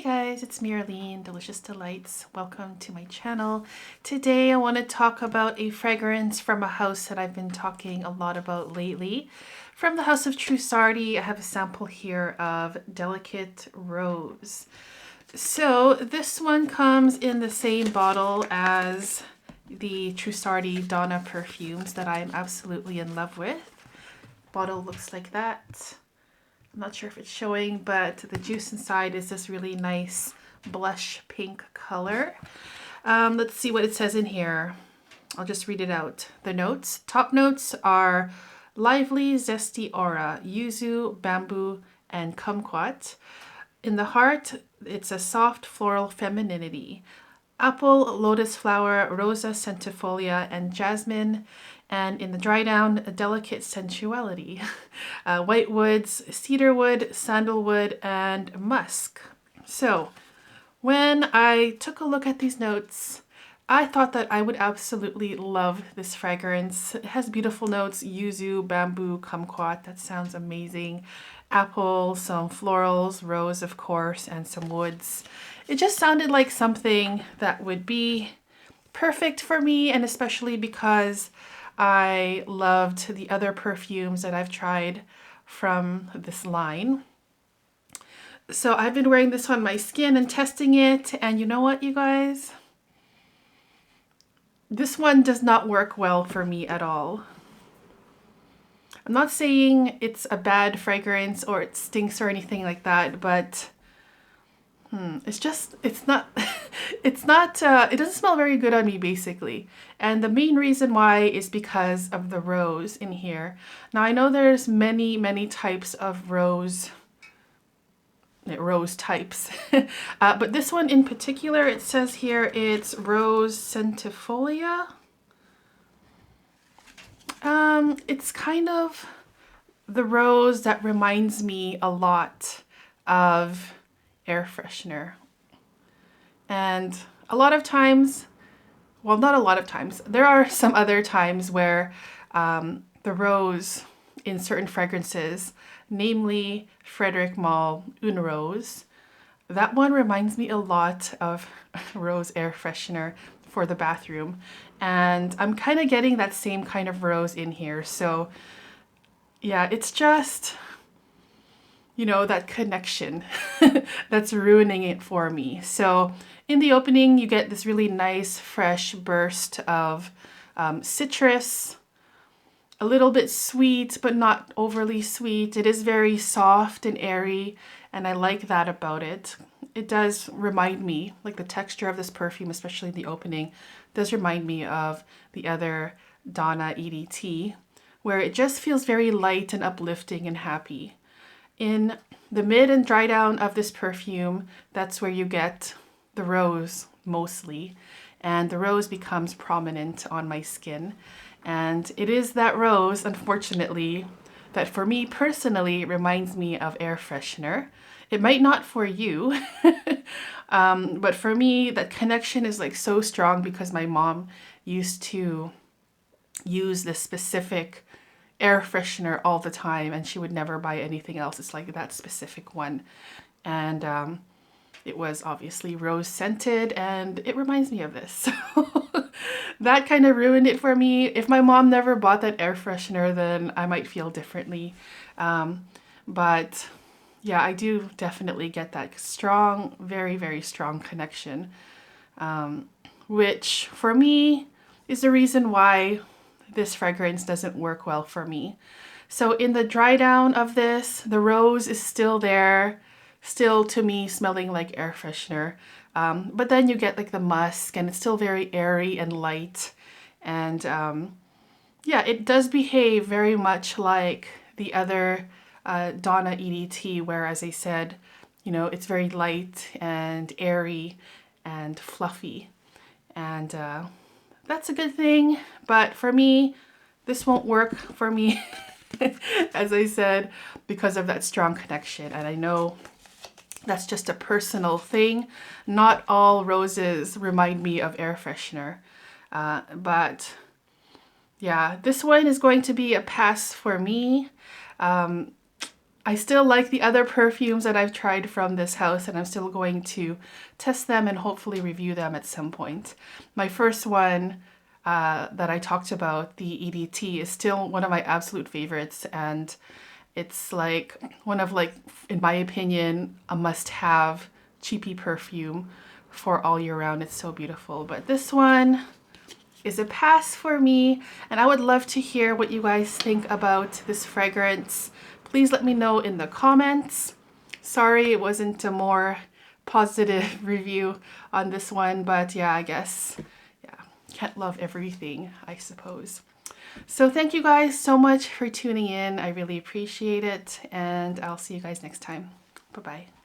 guys, it's me, Arlene, Delicious Delights. Welcome to my channel. Today I want to talk about a fragrance from a house that I've been talking a lot about lately. From the house of Trussardi, I have a sample here of Delicate Rose. So this one comes in the same bottle as the Trussardi Donna perfumes that I'm absolutely in love with. Bottle looks like that. I'm not sure if it's showing, but the juice inside is this really nice blush pink color. Let's see what it says in here. I'll just read it out. The notes. Top notes are lively, zesty aura, yuzu, bamboo, and kumquat. In the heart, it's a soft floral femininity. Apple, lotus flower, rosa centifolia, and jasmine. And in the dry down, a delicate sensuality. White woods, cedarwood, sandalwood, and musk. So when I took a look at these notes, I thought that I would absolutely love this fragrance. It has beautiful notes, yuzu, bamboo, kumquat. That sounds amazing. Apple, some florals, rose, of course, and some woods. It just sounded like something that would be perfect for me, and especially because I loved the other perfumes that I've tried from this line. So I've been wearing this on my skin and testing it, and you know what, you guys? This one does not work well for me at all. I'm not saying it's a bad fragrance or it stinks or anything like that, but it's not, it doesn't smell very good on me, basically. And the main reason why is because of the rose in here. Now, I know there's many types of rose types, but this one in particular, it says here it's rose centifolia. It's kind of the rose that reminds me a lot of air freshener. And a lot of times, well, not a lot of times, there are some other times where the rose in certain fragrances, namely Frederic Malle Une Rose, that one reminds me a lot of rose air freshener for the bathroom. And I'm kind of getting that same kind of rose in here. So yeah, it's just, you know, that connection that's ruining it for me. So in the opening, you get this really nice, fresh burst of citrus, a little bit sweet, but not overly sweet. It is very soft and airy, and I like that about it. It does remind me, like the texture of this perfume, especially in the opening, does remind me of the other Donna EDT, where it just feels very light and uplifting and happy. In the mid and dry down of this perfume, that's where you get the rose mostly, and the rose becomes prominent on my skin. And it is that rose, unfortunately, that for me personally reminds me of air freshener. It might not for you, but for me, that connection is like so strong because my mom used to use this specific air freshener all the time, and she would never buy anything else. It's like that specific one. And it was obviously rose scented, and it reminds me of this. So that kind of ruined it for me. If my mom never bought that air freshener, then I might feel differently. But yeah, I do definitely get that strong, very strong connection, which for me is the reason why this fragrance doesn't work well for me. So in the dry down of this, the rose is still there, still to me smelling like air freshener. But then you get like the musk, and it's still very airy and light. And yeah, it does behave very much like the other Donna EDT, where, as I said, you know, it's very light and airy and fluffy. And that's a good thing, but for me, this won't work for me, as I said, because of that strong connection. And I know that's just a personal thing. Not all roses remind me of air freshener, but yeah, this one is going to be a pass for me. I still like the other perfumes that I've tried from this house, and I'm still going to test them and hopefully review them at some point. My first one that I talked about, the EDT, is still one of my absolute favorites, and it's like one of, like, in my opinion, a must-have cheapy perfume for all year round. It's so beautiful. But this one is a pass for me, and I would love to hear what you guys think about this fragrance. Please let me know in the comments. Sorry it wasn't a more positive review on this one, but yeah, I guess, yeah, can't love everything, I suppose. So thank you guys so much for tuning in. I really appreciate it, and I'll see you guys next time. Bye-bye.